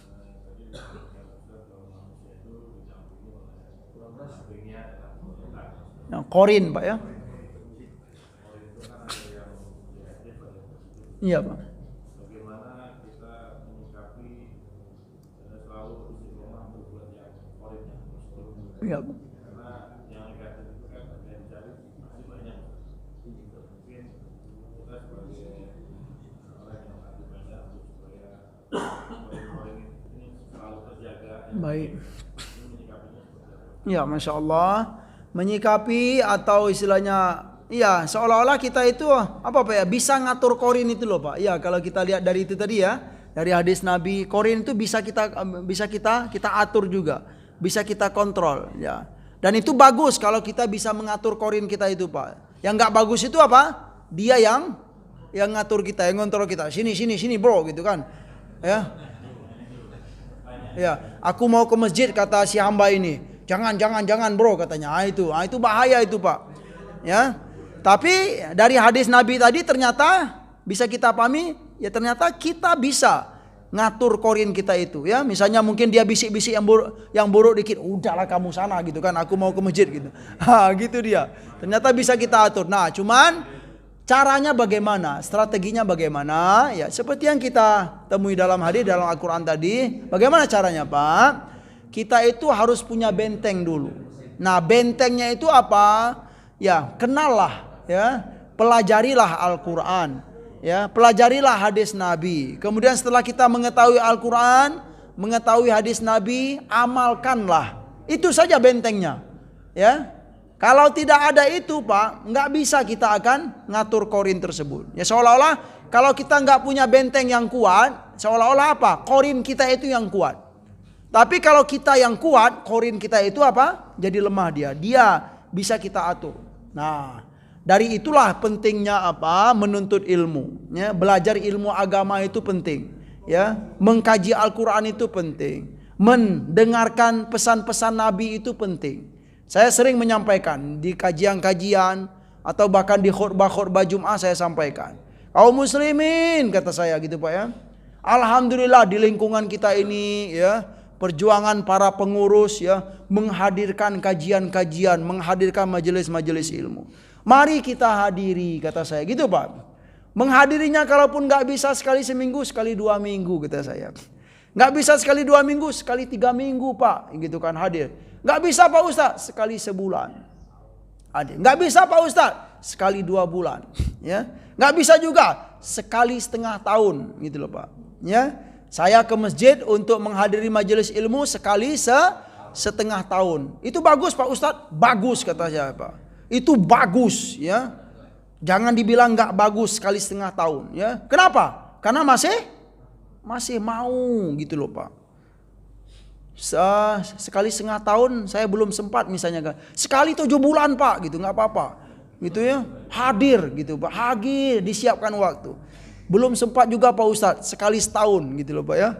Yang Qorin Pak ya. Iya Pak. Iya Pak. Baik. Ya, Masya Allah. Menyikapi atau istilahnya, ya seolah-olah kita itu apa Pak ya, bisa ngatur Qorin itu loh Pak. Ya, kalau kita lihat dari itu tadi ya, Dari hadis Nabi, korin itu bisa kita atur juga, bisa kita kontrol, ya. Dan itu bagus kalau kita bisa mengatur korin kita itu, Pak. Yang nggak bagus itu apa? Dia yang ngatur kita, yang ngontrol kita. Sini bro, gitu kan? Ya. Ya, aku mau ke masjid kata si hamba ini. Jangan bro katanya. Itu bahaya itu, Pak. Ya. Tapi dari hadis Nabi tadi ternyata bisa kita pahami, ya ternyata kita bisa ngatur korin kita itu, ya. Misalnya mungkin dia bisik-bisik yang buruk dikit, udahlah kamu sana gitu kan, aku mau ke masjid gitu. Gitu dia. Ternyata bisa kita atur. Nah, cuman caranya bagaimana? Strateginya bagaimana? Ya, seperti yang kita temui dalam hadis dalam Al-Qur'an tadi. Bagaimana caranya, Pak? Kita itu harus punya benteng dulu. Nah, bentengnya itu apa? Ya, kenallah, ya. Pelajarilah Al-Qur'an. Ya, pelajarilah hadis Nabi. Kemudian setelah kita mengetahui Al-Qur'an, mengetahui hadis Nabi, amalkanlah. Itu saja bentengnya. Ya. Kalau tidak ada itu, Pak, nggak bisa kita akan ngatur korin tersebut. Ya, seolah-olah kalau kita nggak punya benteng yang kuat, seolah-olah apa? Korin kita itu yang kuat. Tapi kalau kita yang kuat, korin kita itu apa? Jadi lemah dia. Dia bisa kita atur. Nah, dari itulah pentingnya apa? Menuntut ilmu. Ya, belajar ilmu agama itu penting. Ya, mengkaji Al-Quran itu penting. Mendengarkan pesan-pesan Nabi itu penting. Saya sering menyampaikan di kajian-kajian atau bahkan di khutbah-khutbah Jum'ah saya sampaikan. Kaum muslimin kata saya gitu, Pak, ya. Alhamdulillah di lingkungan kita ini, ya, perjuangan para pengurus, ya, menghadirkan kajian-kajian, menghadirkan majelis-majelis ilmu. Mari kita hadiri kata saya gitu, Pak. Menghadirinya kalaupun nggak bisa sekali seminggu, sekali 2 minggu kata saya. Nggak bisa sekali 2 minggu, sekali 3 minggu, Pak, gitu kan hadir. Nggak bisa, Pak Ustaz, sekali sebulan. Nggak bisa, Pak Ustaz, sekali 2 bulan. Ya, nggak bisa juga sekali setengah tahun, gitu loh, Pak. Ya, saya ke masjid untuk menghadiri majelis ilmu sekali setengah tahun. Itu bagus, Pak Ustaz, bagus kata saya, Pak. Itu bagus, ya. Jangan dibilang nggak bagus sekali setengah tahun, ya. Kenapa? Karena masih mau, gitu loh, Pak. Sekali setengah tahun saya belum sempat misalnya, sekali 7 bulan, Pak, gitu, nggak apa-apa, gitu ya, hadir gitu, Pak, hadir, disiapkan waktu. Belum sempat juga, Pak Ustadz, sekali setahun, gitu loh, Pak, ya.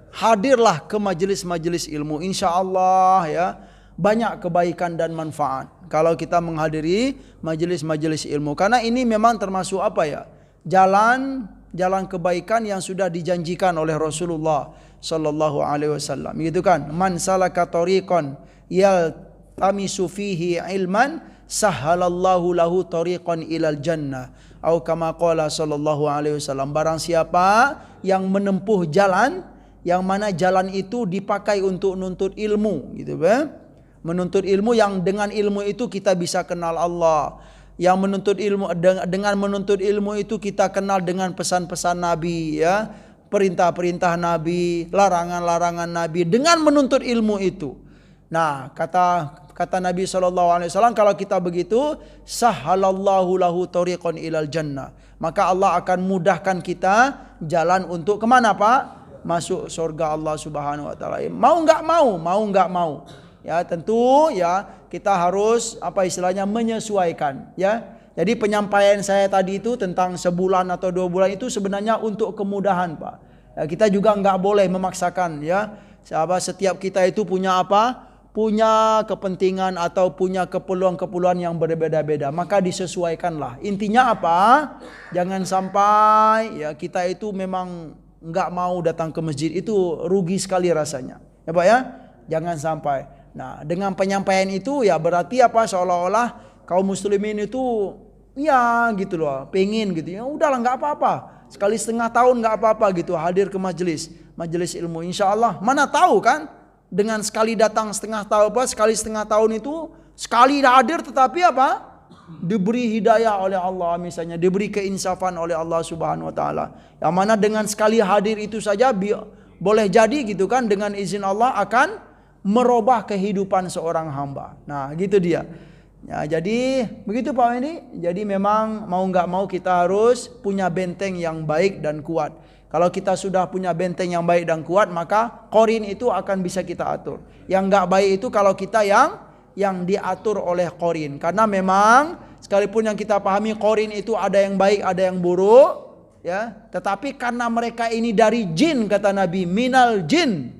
Hadirlah ke majelis-majelis ilmu, insya Allah, ya, banyak kebaikan dan manfaat kalau kita menghadiri majelis-majelis ilmu, karena ini memang termasuk apa, ya, jalan kebaikan yang sudah dijanjikan oleh Rasulullah sallallahu alaihi wasallam, gitu kan. Man salaka tariqan yaltamisu fihi ilman sahhalallahu lahu tariqan ilal jannah, atau kama qala sallallahu alaihi wasallam. Barang siapa yang menempuh jalan yang mana jalan itu dipakai untuk menuntut ilmu, gitu kan. Menuntut ilmu yang dengan ilmu itu kita bisa kenal Allah. Yang menuntut ilmu, dengan menuntut ilmu itu kita kenal dengan pesan-pesan Nabi, ya, perintah-perintah Nabi, larangan-larangan Nabi, dengan menuntut ilmu itu. Nah, kata Nabi SAW, kalau kita begitu, sahhalallahu lahu tariqan ilal jannah, maka Allah akan mudahkan kita jalan untuk kemana, Pak? Masuk surga Allah Subhanahu wa taala. Mau nggak mau. Ya, tentu, ya, kita harus apa istilahnya menyesuaikan, ya. Jadi penyampaian saya tadi itu tentang sebulan atau 2 bulan itu sebenarnya untuk kemudahan, Pak. Ya, kita juga nggak boleh memaksakan, ya. Setiap kita itu punya apa? Punya kepentingan atau punya keperluan-keperluan yang berbeda-beda. Maka disesuaikanlah. Intinya apa? Jangan sampai, ya, kita itu memang nggak mau datang ke masjid, itu rugi sekali rasanya, ya, Pak, ya. Jangan sampai. Nah, dengan penyampaian itu, ya, berarti apa? Seolah-olah kaum muslimin itu, ya, gitu loh, pengen gitu, ya udahlah nggak apa-apa, sekali setengah tahun nggak apa-apa gitu hadir ke majelis ilmu, insya Allah. Mana tahu kan, dengan sekali datang setengah tahun, sekali setengah tahun itu sekali hadir, tetapi apa? Diberi hidayah oleh Allah, misalnya diberi keinsafan oleh Allah Subhanahu wa taala. Yang mana dengan sekali hadir itu saja boleh jadi gitu kan, dengan izin Allah akan merubah kehidupan seorang hamba. Nah, gitu dia. Ya, jadi begitu, Pak Wendy. Jadi memang mau nggak mau kita harus punya benteng yang baik dan kuat. Kalau kita sudah punya benteng yang baik dan kuat, maka qarin itu akan bisa kita atur. Yang enggak baik itu kalau kita yang diatur oleh qarin. Karena memang sekalipun yang kita pahami qarin itu ada yang baik, ada yang buruk, ya. Tetapi karena mereka ini dari jin, kata Nabi, minal jin.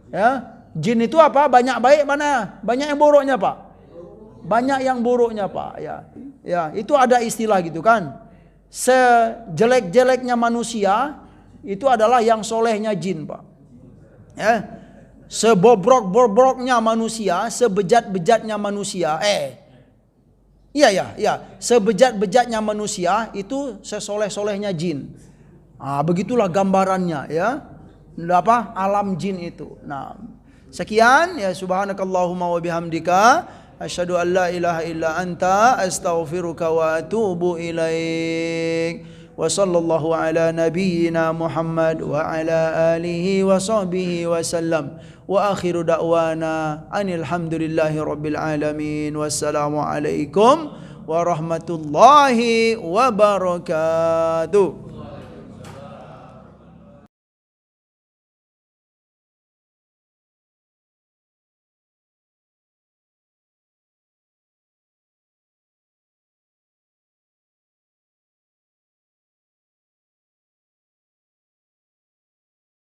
Ya. Jin itu apa? Banyak baik mana? Banyak yang buruknya, Pak. Banyak yang buruknya, Pak. Ya. Ya, itu ada istilah gitu kan. Sejelek-jeleknya manusia itu adalah yang solehnya jin, Pak. Ya. Sebobrok-bobroknya manusia, sebejat-bejatnya manusia, sebejat-bejatnya manusia itu sesoleh-solehnya jin. Nah, begitulah gambarannya, ya. Apa? Alam jin itu. Nah, sekian ya, subhanakallahumma wa bihamdika asyhadu an la ilaha illa anta astaghfiruka wa atubu ilaik. Wa sallallahu ala nabiyyina Muhammad wa ala alihi wa sahbihi wa sallam. Wa akhiru da'wana anil hamdulillahi rabbil alamin. Wassalamu alaikum warahmatullahi wabarakatuh.